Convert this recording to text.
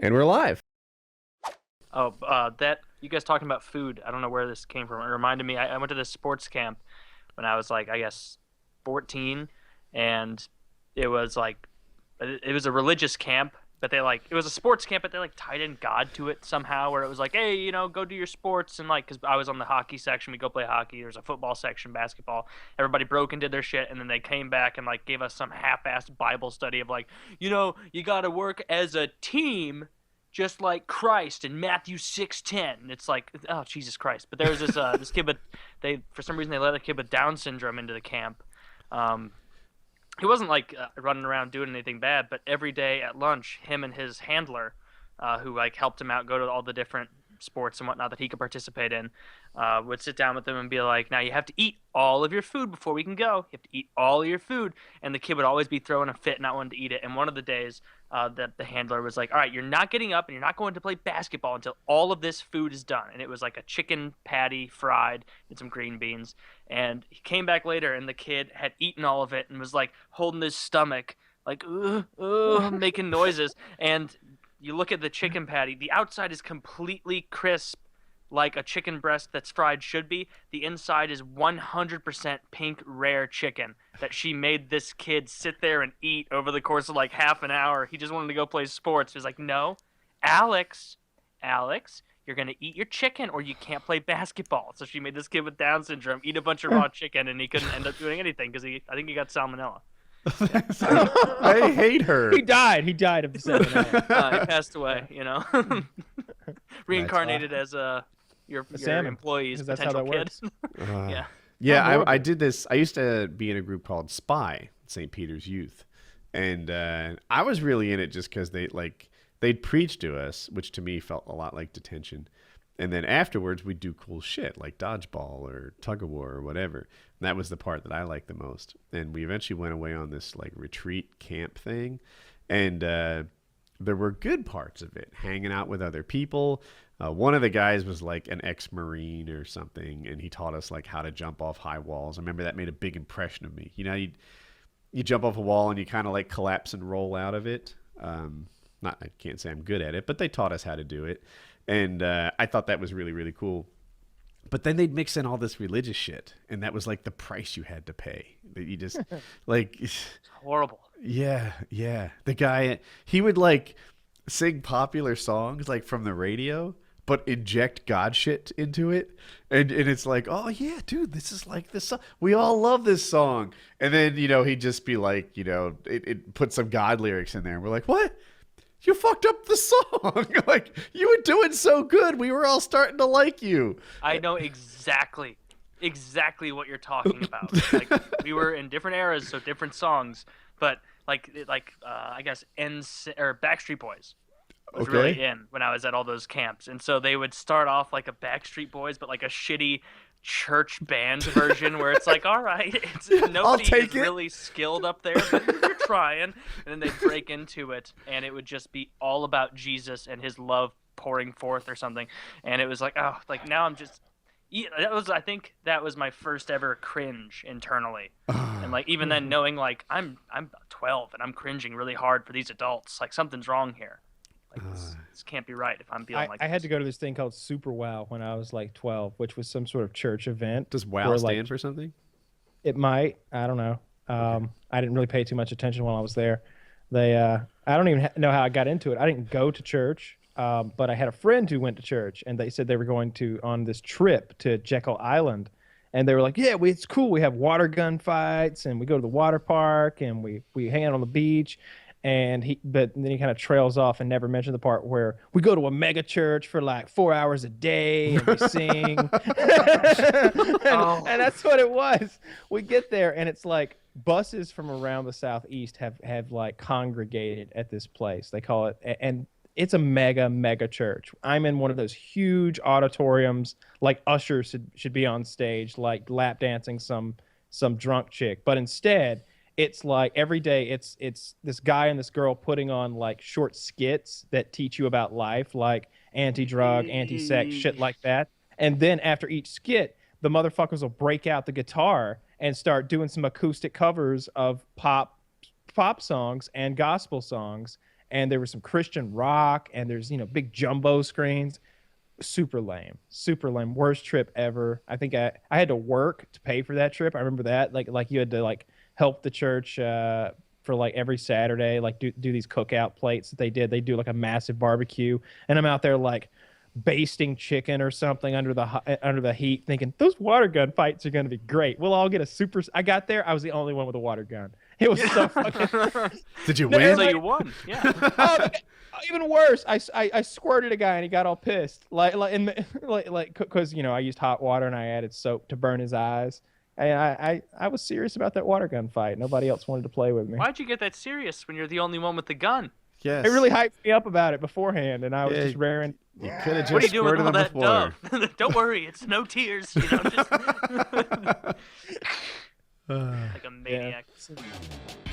And we're live. Oh, that you guys talking about food. I don't know where this came from. It reminded me. I went to this sports camp when I was like, I guess, 14, and it was like, it was a religious camp, but it was a sports camp, but they like tied in God to it somehow, where it was like, hey, go do your sports, and like, because I was on the hockey section, we go play hockey. There's a football section, basketball. Everybody broke and did their shit, and then they came back and like gave us some half-assed Bible study of like, you got to work as a team just like Christ in Matthew 6:10. And it's like, oh Jesus Christ! But there was this this kid, but they for some reason they let a kid with Down syndrome into the camp. He wasn't like running around doing anything bad, but every day at lunch, him and his handler, who like helped him out go to all the different sports and whatnot that he could participate in, would sit down with him and be like, now you have to eat all of your food before we can go. You have to eat all of your food. And the kid would always be throwing a fit, not wanting to eat it. And one of the days that the handler was like, all right, you're not getting up and you're not going to play basketball until all of this food is done. And it was like a chicken patty fried and some green beans. And he came back later and the kid had eaten all of it and was like holding his stomach, like, making noises. And you look at the chicken patty, the outside is completely crisp, like a chicken breast that's fried should be. The inside is 100% pink rare chicken that she made this kid sit there and eat over the course of like half an hour. He just wanted to go play sports. He was like, no, Alex, you're going to eat your chicken or you can't play basketball. So she made this kid with Down syndrome eat a bunch of raw chicken, and he couldn't end up doing anything because I think he got salmonella. I hate her. He died of salmonella. He passed away, reincarnated as your employee's potential kid. Yeah. Yeah, I did this. I used to be in a group called SPY, St. Peter's Youth, and I was really in it just because they'd preach to us, which to me felt a lot like detention. And then afterwards, we'd do cool shit like dodgeball or tug of war or whatever. And that was the part that I liked the most. And we eventually went away on this like retreat camp thing. And there were good parts of it, hanging out with other people. One of the guys was like an ex-Marine or something, and he taught us like how to jump off high walls. I remember that made a big impression of me. You jump off a wall and you kind of like collapse and roll out of it. I can't say I'm good at it, but they taught us how to do it. And I thought that was really, really cool. But then they'd mix in all this religious shit, and that was like the price you had to pay. That you just like it's horrible. Yeah. The guy, he would like sing popular songs like from the radio, but inject God shit into it. And it's like, oh yeah, dude, this is like this song. We all love this song. And then, he'd just be like, it put some God lyrics in there. And we're like, what? You fucked up the song. Like, you were doing so good. We were all starting to like you. I know exactly what you're talking about. Like, we were in different eras, so different songs. But I guess Backstreet Boys was really in when I was at all those camps, and so they would start off like a Backstreet Boys, but like a shitty church band version where it's like, all right, nobody is really skilled up there, but you're trying, and then they'd break into it, and it would just be all about Jesus and his love pouring forth or something, and it was like, oh, like now I'm just. Yeah, I think that was my first ever cringe internally, and like even then knowing like I'm 12 and I'm cringing really hard for these adults, like something's wrong here. Like this can't be right if I'm feeling like I had to go to this thing called Super Wow when I was like 12, which was some sort of church event. Does WOW stand for something? It might. I don't know. I didn't really pay too much attention while I was there. I don't even know how I got into it. I didn't go to church, but I had a friend who went to church, and they said they were going on this trip to Jekyll Island. And they were like, yeah, it's cool. We have water gun fights, and we go to the water park, and we hang out on the beach. But then he kind of trails off and never mentioned the part where we go to a mega church for like 4 hours a day and we sing. And that's what it was. We get there and it's like buses from around the Southeast have like congregated at this place. They call it, and it's a mega church. I'm in one of those huge auditoriums, like ushers should be on stage, like lap dancing some drunk chick. But instead, it's like every day it's this guy and this girl putting on like short skits that teach you about life, like anti-drug, anti-sex, shit like that. And then after each skit, the motherfuckers will break out the guitar and start doing some acoustic covers of pop songs and gospel songs. and there was some Christian rock, and there's big jumbo screens. Super lame, worst trip ever. I think I had to work to pay for that trip. I remember that, like you had to like help the church for like every Saturday, like do these cookout plates that they do like a massive barbecue, and I'm out there like basting chicken or something under the heat, thinking those water gun fights are going to be great. We'll all get a super. I got there, I was the only one with a water gun. It was so fucking. Did you win? So you won. Yeah. Oh, even worse, I squirted a guy and he got all pissed, like because I used hot water and I added soap to burn his eyes. And I was serious about that water gun fight. Nobody else wanted to play with me. Why'd you get that serious when you're the only one with the gun? Yes. It really hyped me up about it beforehand, and I was just raring. You could have just What are you doing with all that before. dub? Don't worry, it's no tears. Just like a maniac. Yeah.